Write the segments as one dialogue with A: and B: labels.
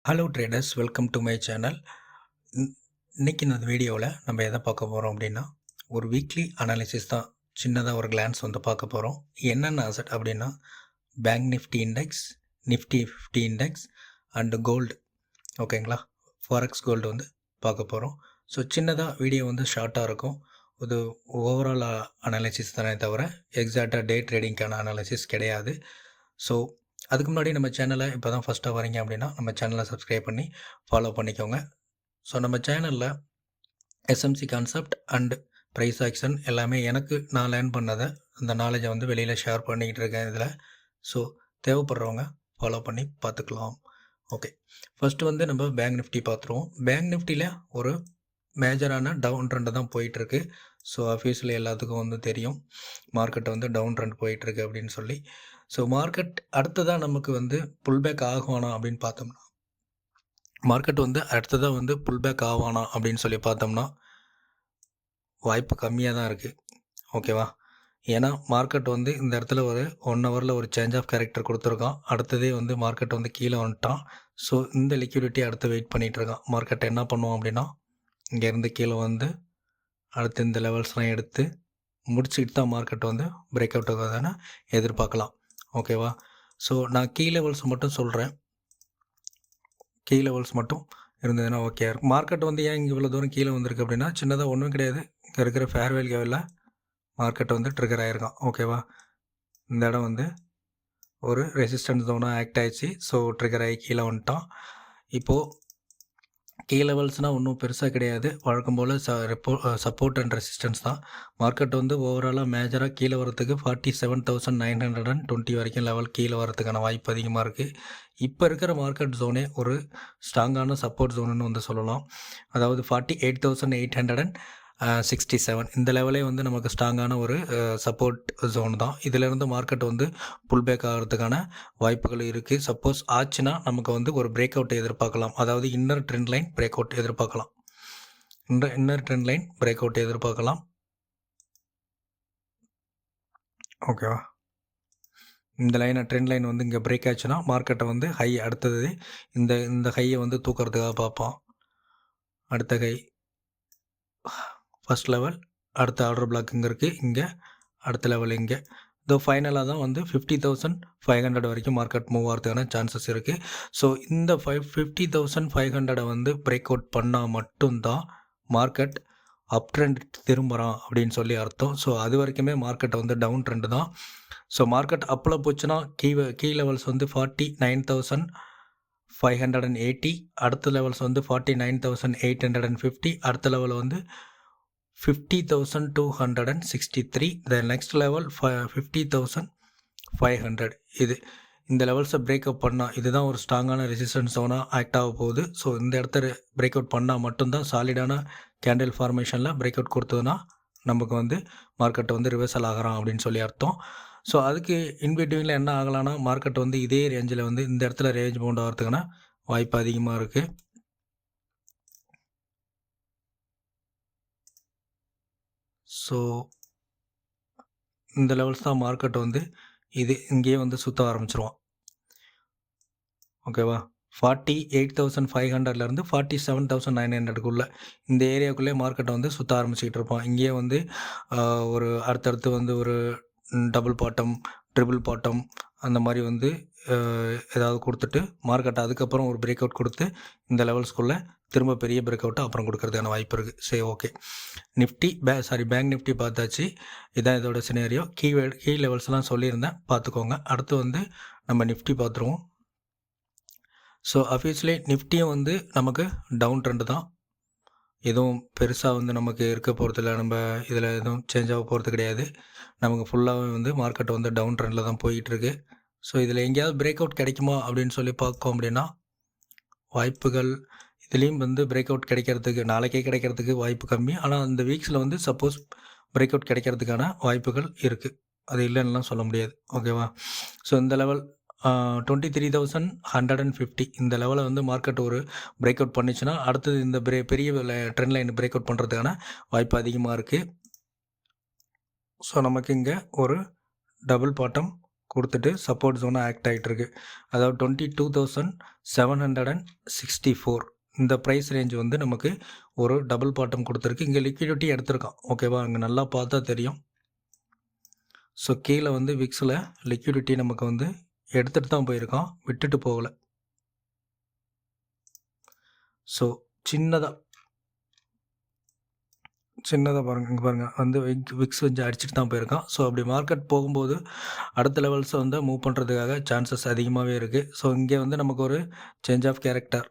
A: Hello traders, welcome to my channel. இன்னைக்கு இந்த வீடியோவில் நம்ம எதை பார்க்க போகிறோம் அப்படின்னா, ஒரு வீக்லி அனாலிசிஸ் தான். சின்னதாக ஒரு கிளான்ஸ் வந்து பார்க்க போகிறோம். என்னென்ன அசட் அப்படின்னா, bank Nifty index, Nifty 50 index and gold. ஓகேங்களா? ஃபாரெக்ஸ் கோல்டு வந்து பார்க்க போகிறோம். ஸோ சின்னதாக வீடியோ வந்து ஷார்ட்டாக இருக்கும். இது ஓவரால் அனாலிசிஸ் தானே தவிர எக்ஸாக்டாக டே ட்ரேடிங்க்கான அனாலிசிஸ் கிடையாது. ஸோ அதுக்கு முன்னாடி நம்ம சேனலை இப்போ தான் ஃபஸ்ட்டாக வரீங்க அப்படின்னா நம்ம சேனலை சப்ஸ்கிரைப் பண்ணி ஃபாலோ பண்ணிக்கோங்க. ஸோ நம்ம சேனலில் SMC concept and price action எல்லாமே நான் லேர்ன் பண்ணதை அந்த நாலேஜை வந்து வெளியில் ஷேர் பண்ணிக்கிட்டு இருக்கேன் இதில். ஸோ தேவைப்படுறவங்க ஃபாலோ பண்ணி பார்த்துக்கலாம். ஓகே, ஃபஸ்ட்டு வந்து நம்ம பேங்க் நிஃப்டி பார்த்துருவோம். பேங்க் நிஃப்டியில் ஒரு மேஜரான டவுன் ட்ரெண்டு தான் போயிட்டுருக்கு. ஸோ ஆஃபீஸில் எல்லாத்துக்கும் வந்து தெரியும் மார்க்கெட் வந்து டவுன் ட்ரெண்ட் போயிட்டுருக்கு அப்படின்னு சொல்லி. ஸோ மார்க்கெட் அடுத்ததாக நமக்கு வந்து புல்பேக் ஆகுவானா அப்படின்னு பார்த்தோம்னா, மார்க்கெட் வந்து அடுத்ததாக வந்து புல்பேக் ஆவானா அப்படின்னு சொல்லி பார்த்தோம்னா வாய்ப்பு கம்மியாக தான் இருக்குது. ஓகேவா? ஏன்னா மார்க்கெட் வந்து இந்த இடத்துல ஒரு 1 ஹவரில் ஒரு சேஞ்ச் ஆஃப் கேரக்டர் கொடுத்துருக்கான். அடுத்ததே வந்து மார்க்கெட் வந்து கீழே வந்துட்டான். ஸோ இந்த லிக்விடிட்டி அடுத்து வெயிட் பண்ணிகிட்ருக்கான். மார்க்கெட் என்ன பண்ணுவோம் அப்படின்னா, இங்கேருந்து கீழே வந்து அடுத்து இந்த லெவல்ஸ்லாம் எடுத்து முடிச்சுக்கிட்டு தான் மார்க்கெட் வந்து பிரேக் அவுட் ஆகாதானே எதிர்பார்க்கலாம். ஓகேவா? ஸோ நான் கீ லெவல்ஸ் மட்டும் சொல்கிறேன். கீ லெவல்ஸ் மட்டும் இருந்ததுன்னா ஓகே. மார்க்கெட் வந்து ஏன் இங்கே இவ்வளோ தூரம் கீழே வந்திருக்கு அப்படின்னா, சின்னதாக ஒன்றும் கிடையாது. இங்கே இருக்கிற ஃபேர்வேல் லெவலில் மார்க்கெட் வந்து ட்ரிகர் ஆகிருக்கான். ஓகேவா? இந்த இடம் வந்து ஒரு ரெசிஸ்டன்ஸ் ஜோனாக ஆக்ட் ஆகிடுச்சு. ஸோ ட்ரிகர் ஆகி கீழே வந்துட்டான். இப்போது கீ லெவல்ஸ்னால் ஒன்றும் பெருசாக கிடையாது. வழக்கம் போல் சப்போர்ட் அண்ட் ரெசிஸ்டன்ஸ் தான். மார்க்கெட் வந்து ஓவராலாக மேஜராக கீழே வரத்துக்கு 47,920 வரைக்கும் லெவல் கீழே வரதுக்கான வாய்ப்பு அதிகமாக இருக்குது. இப்போ இருக்கிற மார்க்கெட் ஜோனே ஒரு ஸ்ட்ராங்கான சப்போர்ட் ஜோனுன்னு வந்து சொல்லலாம். அதாவது 48,867 இந்த லெவலே வந்து நமக்கு ஸ்ட்ராங்கான ஒரு சப்போர்ட் ஜோன் தான். இதிலேருந்து மார்க்கெட் வந்து புல்பேக் ஆகிறதுக்கான வாய்ப்புகள் இருக்குது. சப்போஸ் ஆச்சுன்னா நமக்கு வந்து ஒரு பிரேக் அவுட் எதிர்பார்க்கலாம். அதாவது inner trend line break out எதிர்பார்க்கலாம். Inner trend line break out எதிர்பார்க்கலாம். ஓகேவா? இந்த ட்ரெண்ட் லைன் வந்து இங்கே பிரேக் ஆச்சுன்னா மார்க்கெட்டை வந்து ஹை அடுத்தது இந்த ஹையை வந்து தூக்கிறதுக்காக பார்ப்போம். அடுத்த ஹை ஃபஸ்ட் லெவல், அடுத்த ஆர்டர் பிளாக் இங்கே இருக்குது, இங்கே அடுத்த லெவல் இங்கே. இதோ ஃபைனலாக தான் வந்து 50,500 வரைக்கும் மார்க்கெட் மூவ் ஆகிறதுக்கான சான்சஸ் இருக்குது. ஸோ இந்த 50,500 வந்து பிரேக் அவுட் பண்ணால் மட்டும்தான் மார்க்கெட் அப் ட்ரெண்ட் திரும்புகிறான் அப்படின்னு சொல்லி அர்த்தம். ஸோ அது வரைக்குமே மார்க்கெட்டை வந்து டவுன் ட்ரெண்டு தான். ஸோ மார்க்கெட் அப்பில் போச்சுன்னா கீ லெவல்ஸ் வந்து 49,580, அடுத்த லெவல்ஸ் வந்து 49,850, அடுத்த லெவல் வந்து 50,263, த நெக்ஸ்ட் லெவல் 50,500. இந்த லெவல்ஸை பிரேக் அவுட் பண்ணால் இதுதான் ஒரு ஸ்ட்ராங்கான ரெசிஸ்டன்ஸ் ஜோனாக ஆக்ட் ஆக போகுது. ஸோ இந்த இடத்த பிரேக் அவுட் பண்ணால் மட்டும்தான் சாலிடான கேண்டில் ஃபார்மேஷனில் பிரேக் அவுட் கொடுத்ததுன்னா நமக்கு வந்து மார்க்கெட்டை வந்து ரிவர்சல் ஆகிறான் அப்படின்னு சொல்லி அர்த்தம். ஸோ அதுக்கு இன்பிட்வீனில் என்ன ஆகலான்னா, மார்க்கெட் வந்து இதே ரேஞ்சில் வந்து இந்த இடத்துல ரேஞ்ச் பவுண்ட் ஆகிறதுக்கான வாய்ப்பு அதிகமாக இருக்குது. ஸோ இந்த லெவல்ஸ் தான் மார்க்கெட் வந்து இங்கேயே வந்து சுற்ற ஆரம்பிச்சிருவான். ஓகேவா? 48,500லேருந்து 47,900க்குள்ளே இந்த ஏரியாவுக்குள்ளே மார்க்கெட்டை வந்து சுற்ற ஆரம்பிச்சிக்கிட்டு இருப்பான். இங்கேயே வந்து ஒரு அடுத்தடுத்து வந்து ஒரு டபுள் பாட்டம், ட்ரிபிள் பாட்டம் அந்த மாதிரி வந்து ஏதாவது கொடுத்துட்டு மார்க்கெட்டை அதுக்கப்புறம் ஒரு பிரேக் அவுட் கொடுத்து இந்த லெவல்ஸ்குள்ளே திரும்ப பெரிய பிரேக் அவுட்டை அப்புறம் கொடுக்கறதுக்கான வாய்ப்பு இருக்குது. சரி, ஓகே. நிஃப்டி பேங்க் நிஃப்டி பார்த்தாச்சு. இதான் இதோட சினேரியோ. கீ லெவல்ஸ்லாம் சொல்லியிருந்தேன், பார்த்துக்கோங்க. அடுத்து வந்து நம்ம நிஃப்டி பார்த்துருவோம். ஸோ அஃபிஷியலி நிஃப்டியும் வந்து நமக்கு டவுன் ட்ரெண்டு தான். எதுவும் பெருசாக வந்து நமக்கு இருக்க போகிறதில்ல. நம்ம இதில் எதுவும் சேஞ்ச் ஆக போகிறது கிடையாது. நமக்கு ஃபுல்லாகவே வந்து மார்க்கெட் வந்து டவுன் ட்ரெண்டில் தான் போயிட்டுருக்கு. ஸோ இதில் எங்கேயாவது பிரேக் அவுட் கிடைக்குமா அப்படின்னு சொல்லி பார்க்கோம் அப்படின்னா, வாய்ப்புகள் இதுலேயும் வந்து பிரேக் அவுட் கிடைக்கிறதுக்கு நாளைக்கே கிடைக்கிறதுக்கு வாய்ப்பு கம்மி. ஆனால் இந்த வீக்ஸில் வந்து சப்போஸ் பிரேக் அவுட் கிடைக்கிறதுக்கான வாய்ப்புகள் இருக்குது. அது இல்லைன்னுலாம் சொல்ல முடியாது. ஓகேவா? ஸோ இந்த லெவல் 23,150 இந்த லெவலை வந்து மார்க்கெட் ஒரு பிரேக் அவுட் பண்ணிச்சுன்னா அடுத்தது இந்த பெரிய ட்ரெண்ட் லைன் பிரேக் அவுட் பண்ணுறதுக்கான வாய்ப்பு அதிகமாக இருக்குது. ஸோ நமக்கு இங்கே ஒரு டபுள் பாட்டம் கொடுத்துட்டு சப்போர்ட் ஜோனாக ஆக்ட் ஆகிட்டுருக்கு. அதாவது 22,764 இந்த ப்ரைஸ் ரேஞ்ச் வந்து நமக்கு ஒரு டபுள் பாட்டம் கொடுத்துருக்கு. இங்கே லிக்விடிட்டி எடுத்திருக்கான். ஓகேவா, அங்கே நல்லா பார்த்தா தெரியும். ஸோ கீழே வந்து விக்ஸில் லிக்விடிட்டி நமக்கு வந்து எடுத்துகிட்டு தான் போயிருக்கான், விட்டுட்டு போகலை. ஸோ சின்னதாக பாருங்கள், இங்கே பாருங்கள் வந்து விக்ஸ் கொஞ்சம் அடிச்சுட்டு தான் போயிருக்கான். ஸோ அப்படி மார்க்கெட் போகும்போது அடுத்த லெவல்ஸை வந்து மூவ் பண்ணுறதுக்காக சான்சஸ் அதிகமாகவே இருக்குது. ஸோ இங்கே வந்து நமக்கு ஒரு சேஞ்ச் ஆஃப் கேரக்டர்,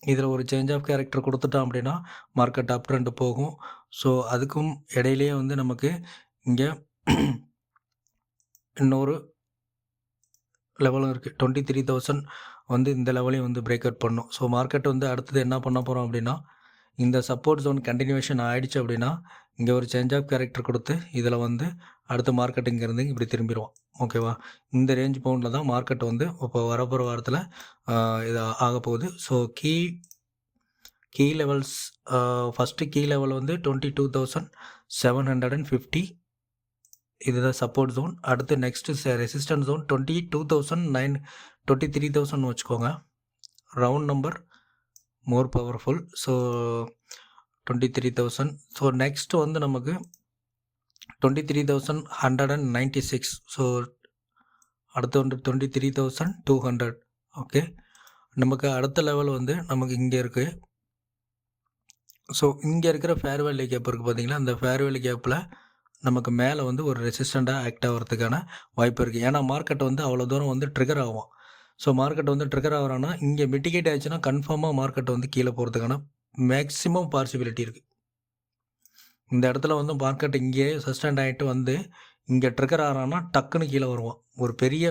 A: இதில் ஒரு சேஞ்ச் ஆஃப் கேரக்டர் கொடுத்துட்டோம் அப்படின்னா மார்க்கெட் அப் ட்ரெண்ட் போகும். ஸோ அதுக்கும் இடையிலேயே வந்து நமக்கு இங்கே இன்னொரு லெவலும் இருக்குது. 23,000 வந்து இந்த லெவலையும் வந்து பிரேக் அவுட் பண்ணும். ஸோ மார்க்கெட் வந்து அடுத்தது என்ன பண்ண போகிறோம் அப்படின்னா, இந்த சப்போர்ட் ஜோன் கண்டினியூவேஷன் ஆகிடுச்சு அப்படின்னா இங்கே ஒரு சேஞ்ச் ஆஃப் கேரக்டர் கொடுத்து இதில் வந்து அடுத்த மார்க்கெட் இங்கேருந்து இப்படி திரும்பிடுவோம். ஓகேவா, இந்த ரேஞ்ச் பவுண்டில் தான் மார்க்கெட் வந்து இப்போ வரப்போகிற வாரத்தில் இது ஆக போகுது. So key levels, first key level வந்து 22,750, இதுதான் சப்போர்ட் ஜோன். அடுத்து நெக்ஸ்ட்டு ரெசிஸ்டன்ஸ் ஜோன் 23,000 வச்சுக்கோங்க, round number more powerful. So 23,000. So next வந்து நமக்கு 23,196. ஸோ அடுத்து வந்து 23,200. ஓகே, நமக்கு அடுத்த லெவல் வந்து நமக்கு இங்கே இருக்குது. ஸோ இங்கே இருக்கிற ஃபேர் வேல்யூ கேப் இருக்குது பார்த்தீங்களா, அந்த ஃபேர் வேல்யூ கேப்பில் நமக்கு மேலே வந்து ஒரு ரெசிஸ்டண்ட்டாக ஆக்ட் ஆகிறதுக்கான வாய்ப்பு இருக்குது. ஏன்னா மார்க்கெட் வந்து அவ்வளோ தூரம் வந்து ட்ரிகர் ஆகும். ஸோ மார்க்கெட் வந்து ட்ரிகர் ஆகிறான்னா இங்கே மிட்டிகேட் ஆகிடுச்சுன்னா கன்ஃபார்மாக மார்க்கெட் வந்து கீழே போகிறதுக்கான மேக்ஸிமம் பாசிபிலிட்டி இருக்குது. இந்த இடத்துல வந்து மார்க்கெட் இங்கே சஸ்டெண்ட் ஆகிட்டு வந்து இங்கே ட்ரிகர் ஆகிறான்னா டக்குன்னு கீழே வருவோம், ஒரு பெரிய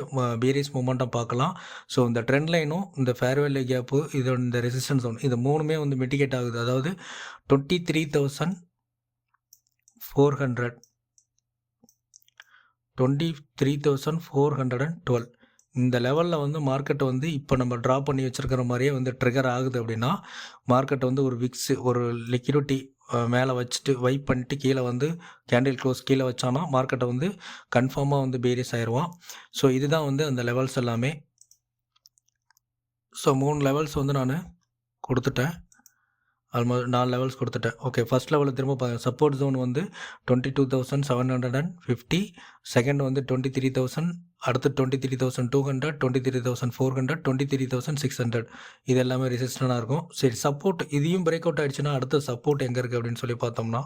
A: பேரிஸ் மூமெண்ட்டாக பார்க்கலாம். ஸோ இந்த ட்ரெண்ட் லைனும் இந்த ஃபேர் வேல்யூ கேப்பு இதோட இந்த ரெசிஸ்டன்ஸ் ஒன்று இது மூணுமே வந்து மிட்டிகேட் ஆகுது. அதாவது 23,400 23,412 இந்த லெவலில் வந்து மார்க்கெட் வந்து இப்போ நம்ம ட்ரா பண்ணி வச்சுருக்கிற மாதிரியே வந்து ட்ரிகர் ஆகுது அப்படின்னா மார்க்கெட் வந்து ஒரு விக்ஸ் ஒரு லிக்விடிட்டி மேலே வச்சுட்டு வைப் பண்ணிட்டு கீழே வந்து கேண்டில் க்ளோஸ் கீழே வச்சானா மார்க்கெட்டை வந்து கன்ஃபார்மாக வந்து பேரியஸ் ஆயிடுவான். ஸோ இதுதான் வந்து அந்த லெவல்ஸ் எல்லாமே. ஸோ 3 லெவல்ஸ் வந்து நான் கொடுத்துட்டேன், ஆல்மோஸ்ட் 4 லெவல்ஸ் கொடுத்துட்டேன். ஓகே, ஃபஸ்ட் லெவலில் திரும்ப சப்போர்ட் ஜோன் வந்து 22,750, செகண்ட் வந்து 23,000, அடுத்து 23,200, 23,400, 23,600 இது எல்லாமே ரெசிஸ்டண்டாக இருக்கும். சரி, சப்போர்ட் இதையும் பிரேக் அவுட் ஆகிடுச்சுன்னா அடுத்த சப்போர்ட் எங்கே இருக்குது அப்படின்னு சொல்லி பார்த்தோம்னா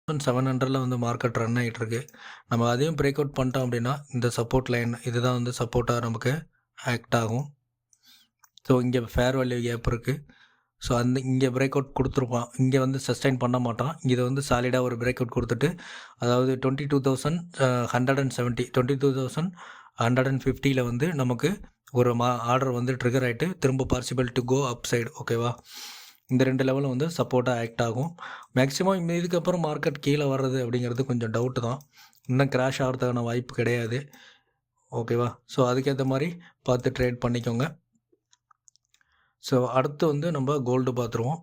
A: 700 வந்து மார்க்கெட் ரன் ஆகிட்டு இருக்கு. நம்ம அதையும் பிரேக் அவுட் பண்ணிட்டோம் அப்படின்னா இந்த சப்போர்ட் லைன் இதுதான் வந்து சப்போர்ட்டாக நமக்கு ஆக்ட் ஆகும். ஸோ இங்கே ஃபேர் வேல்யூ கேப் இருக்குது. ஸோ அந்த இங்கே பிரேக் அவுட் கொடுத்துருப்பான், இங்கே வந்து சஸ்டைன் பண்ண மாட்டான். இதை வந்து சாலிடாக ஒரு பிரேக் அவுட் கொடுத்துட்டு அதாவது 22,170 22,150 வந்து நமக்கு ஒரு ஆர்டர் வந்து ட்ரிகர் ஆகிட்டு திரும்ப possible to go upside. ஓகேவா, இந்த 2 லெவலும் வந்து சப்போர்ட்டாக ஆக்ட் ஆகும். மேக்ஸிமம் இதுக்கப்புறம் மார்க்கெட் கீழே வர்றது அப்படிங்கிறது கொஞ்சம் டவுட்டு தான், இன்னும் கிராஷ் ஆகிறதுக்கான வாய்ப்பு கிடையாது. ஓகேவா, ஸோ அதுக்கேற்ற மாதிரி பார்த்து ட்ரேட் பண்ணிக்கோங்க. ஸோ அடுத்து வந்து நம்ம கோல்டு பார்த்துருவோம்.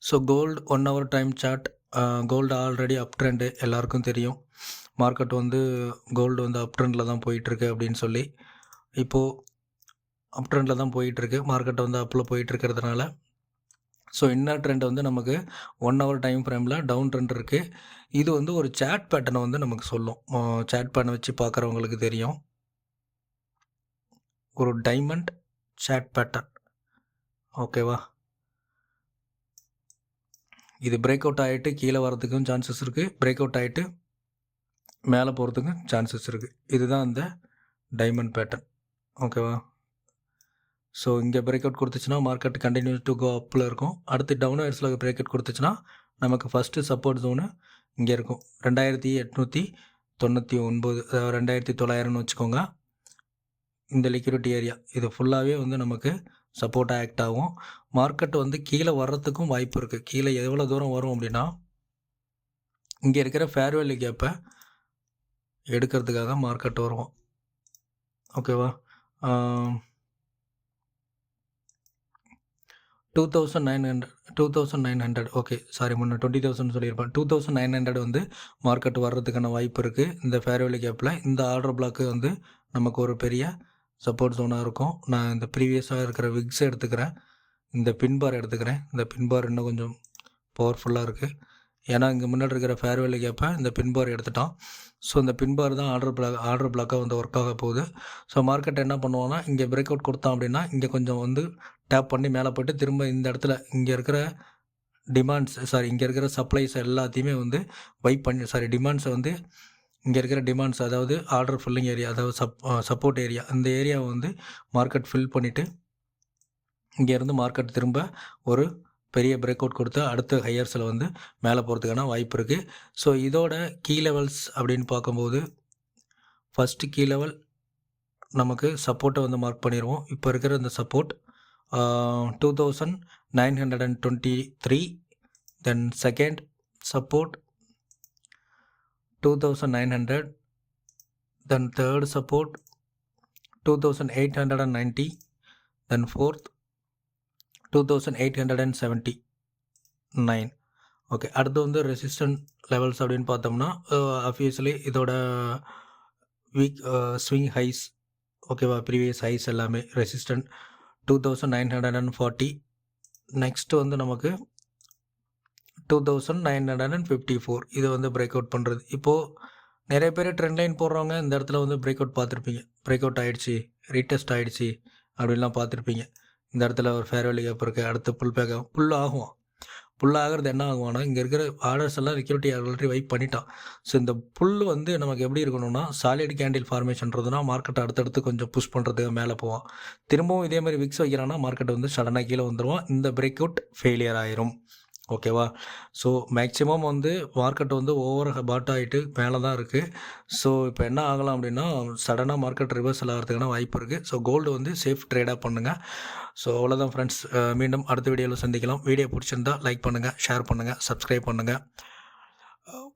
A: So gold 1 hour time chart, gold already uptrend எல்லாருக்கும் தெரியும். மார்க்கெட் வந்து கோல்டு வந்து அப் ட்ரெண்டில் தான் போயிட்டுருக்கு அப்படின்னு சொல்லி இப்போது அப் ட்ரெண்டில் தான் போயிட்டுருக்கு, மார்க்கெட் வந்து அப்பில் போயிட்டுருக்கிறதுனால. ஸோ இன்னர் ட்ரெண்ட் வந்து நமக்கு 1 hour டைம் ஃப்ரேமில் டவுன் ட்ரெண்ட் இருக்குது. இது வந்து ஒரு சேட் பேட்டர்னை வந்து நமக்கு சொல்லும், சேட் பேட்டர்னை வச்சு பார்க்குறவங்களுக்கு தெரியும். ஒரு டைமண்ட் சேட் பேட்டர்ன். ஓகேவா, இது பிரேக் அவுட் ஆகிட்டு கீழே வரதுக்கும் சான்சஸ் இருக்குது, பிரேக் அவுட் ஆகிட்டு மேலே போகிறதுக்கும் சான்சஸ் இருக்குது. இதுதான் இந்த டைமண்ட் பேட்டர்ன். ஓகேவா, ஸோ இங்கே பிரேக் அவுட் கொடுத்துச்சுன்னா மார்க்கெட் கண்டினியூ டு கோ அப்பில் இருக்கும். அடுத்து டவுன் வயர்ஸில் பிரேக் அவுட் கொடுத்துச்சுன்னா நமக்கு ஃபஸ்ட்டு சப்போர்ட் ஜோனு இங்கே இருக்கும் 2,899, 2,900 வச்சுக்கோங்க. இந்த லிக்விடிட்டி ஏரியா இது ஃபுல்லாகவே வந்து நமக்கு சப்போர்ட்டாக ஆக்ட் ஆகும். மார்க்கெட் வந்து கீழே வர்றதுக்கும் வாய்ப்பு இருக்குது. கீழே எவ்வளோ தூரம் வரும் அப்படின்னா இங்கே இருக்கிற ஃபேர் வேல்யூ கேப்பை எடுக்கிறதுக்காக மார்க்கெட் வருவோம். ஓகேவா, 2900 2900 ஓகே சாரி முன்ன 20,000 சொல்லியிருப்பேன். 2900 வந்து மார்க்கெட் வர்றதுக்கான வாய்ப்பு இருக்குது. இந்த ஃபேர் வேல்யூ கேப்பில் இந்த ஆர்டர் பிளாக்கு வந்து நமக்கு ஒரு பெரிய சப்போர்ட் ஜோனாக இருக்கும். நான் இந்த ப்ரீவியஸாக இருக்கிற விக்ஸ் எடுத்துக்கிறேன், இந்த பின்பார் எடுத்துக்கிறேன். இந்த பின்பார் இன்னும் கொஞ்சம் பவர்ஃபுல்லாக இருக்குது. ஏன்னா இங்கே முன்னாடி இருக்கிற ஃபேர் வேல்யூ கேப்பை இந்த பின்பார் எடுத்துட்டான். ஸோ இந்த பின்பார் தான் ஆர்டர் பிளாக்காக வந்து ஒர்க் ஆக போகுது. ஸோ மார்க்கெட் என்ன பண்ணுவோன்னா, இங்கே பிரேக் அவுட் கொடுத்தான் அப்படின்னா இங்கே கொஞ்சம் வந்து டேப் பண்ணி மேலே போய்ட்டு திரும்ப இந்த இடத்துல இங்கே இருக்கிற இங்கே இருக்கிற சப்ளைஸ் எல்லாத்தையுமே வந்து வைப் பண்ணி டிமாண்ட்ஸை வந்து இங்கே இருக்கிற டிமாண்ட்ஸ், அதாவது ஆர்டர் ஃபில்லிங் ஏரியா, அதாவது சப்போர்ட் ஏரியா, இந்த ஏரியாவை வந்து மார்க்கெட் ஃபில் பண்ணிவிட்டு இங்கேருந்து மார்க்கெட் திரும்ப ஒரு பெரிய பிரேக் அவுட் கொடுத்து அடுத்த ஹையர்ஸில் வந்து மேலே போகிறதுக்கான வாய்ப்பு இருக்குது. ஸோ இதோட கீ லெவல்ஸ் அப்படின்னு பார்க்கும்போது ஃபஸ்ட்டு கீ லெவல் நமக்கு சப்போர்ட்டை வந்து மார்க் பண்ணிடுவோம். இப்போ இருக்கிற இந்த support 2923, then second support 2900, then third support 2890, then fourth 2879. Okay, அடுத்து வந்து ரெசிஸ்டன்ட் லெவல்ஸ் அப்படின்னு பார்த்தோம்னா ஆப்வியஸ்லி இதோட வீக் ஸ்விங் ஹைஸ், ஓகேவா, ப்ரீவியஸ் ஹைஸ் எல்லாமே ரெசிஸ்டன்ட் 2940. நெக்ஸ்ட்டு வந்து நமக்கு 2954. இது வந்து பிரேக் அவுட் பண்ணுறது. இப்போது நிறைய பேர் ட்ரெண்ட் லைன் போடுறவங்க இந்த இடத்துல வந்து பிரேக் அவுட் பார்த்துருப்பீங்க. பிரேக் அவுட் ஆகிடுச்சி, ரீடெஸ்ட் ஆகிடுச்சி அப்படின்லாம் பார்த்துருப்பீங்க. இந்த இடத்துல ஒரு ஃபேர் வேல்யூ கேப் இருக்குது, அடுத்து புல் ஆகும். புல் ஆகிறது என்ன ஆகும்னா, இங்கே இருக்கிற ஆர்டர்ஸ் எல்லாம் லிக்விடிட்டி ஆல்ரெடி வைப் பண்ணிட்டான். ஸோ இந்த புல் வந்து நமக்கு எப்படி இருக்கணும்னா, சாலிட் கேண்டில் ஃபார்மேஷன்றதுனா மார்க்கெட்டை அடுத்தடுத்து கொஞ்சம் புஷ் பண்ணுறதுக்கு மேலே போவான். திரும்பவும் இதே மாதிரி விக்ஸ் வைக்கிறான்னா மார்க்கெட் வந்து சடனாக கீழே வந்துடுவான். இந்த பிரேக் அவுட் ஃபெயிலியர் ஆயிரும். ஓகேவா. ஸோ மேக்ஸிமம் வந்து மார்க்கெட் வந்து ஓவர் பாட் ஆகிட்டு மேலே தான் இருக்குது. ஸோ இப்போ என்ன ஆகலாம் அப்படின்னா, சடனாக மார்க்கெட் ரிவர்சல் ஆகிறதுக்கான வாய்ப்பு இருக்குது. ஸோ கோல்டு வந்து சேஃப் ட்ரேடாக பண்ணுங்கள். ஸோ அவ்வளோதான் ஃப்ரெண்ட்ஸ். மீண்டும் அடுத்த வீடியோவில் சந்திக்கலாம். வீடியோ பிடிச்சிருந்தா லைக் பண்ணுங்கள், ஷேர் பண்ணுங்கள், சப்ஸ்கிரைப் பண்ணுங்கள்.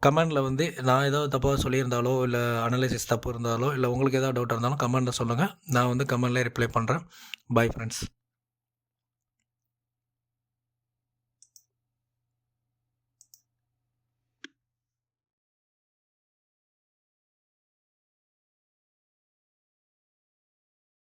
A: கமெண்டில் வந்து நான் ஏதாவது தப்பாக சொல்லியிருந்தாலோ, இல்லை அனலைசிஸ் தப்பு இருந்தாலோ, இல்லை உங்களுக்கு ஏதாவது டவுட் இருந்தாலும் கமெண்டில் சொல்லுங்கள். நான் வந்து கமெண்ட்லேயே ரிப்ளை பண்ணுறேன். Bye friends.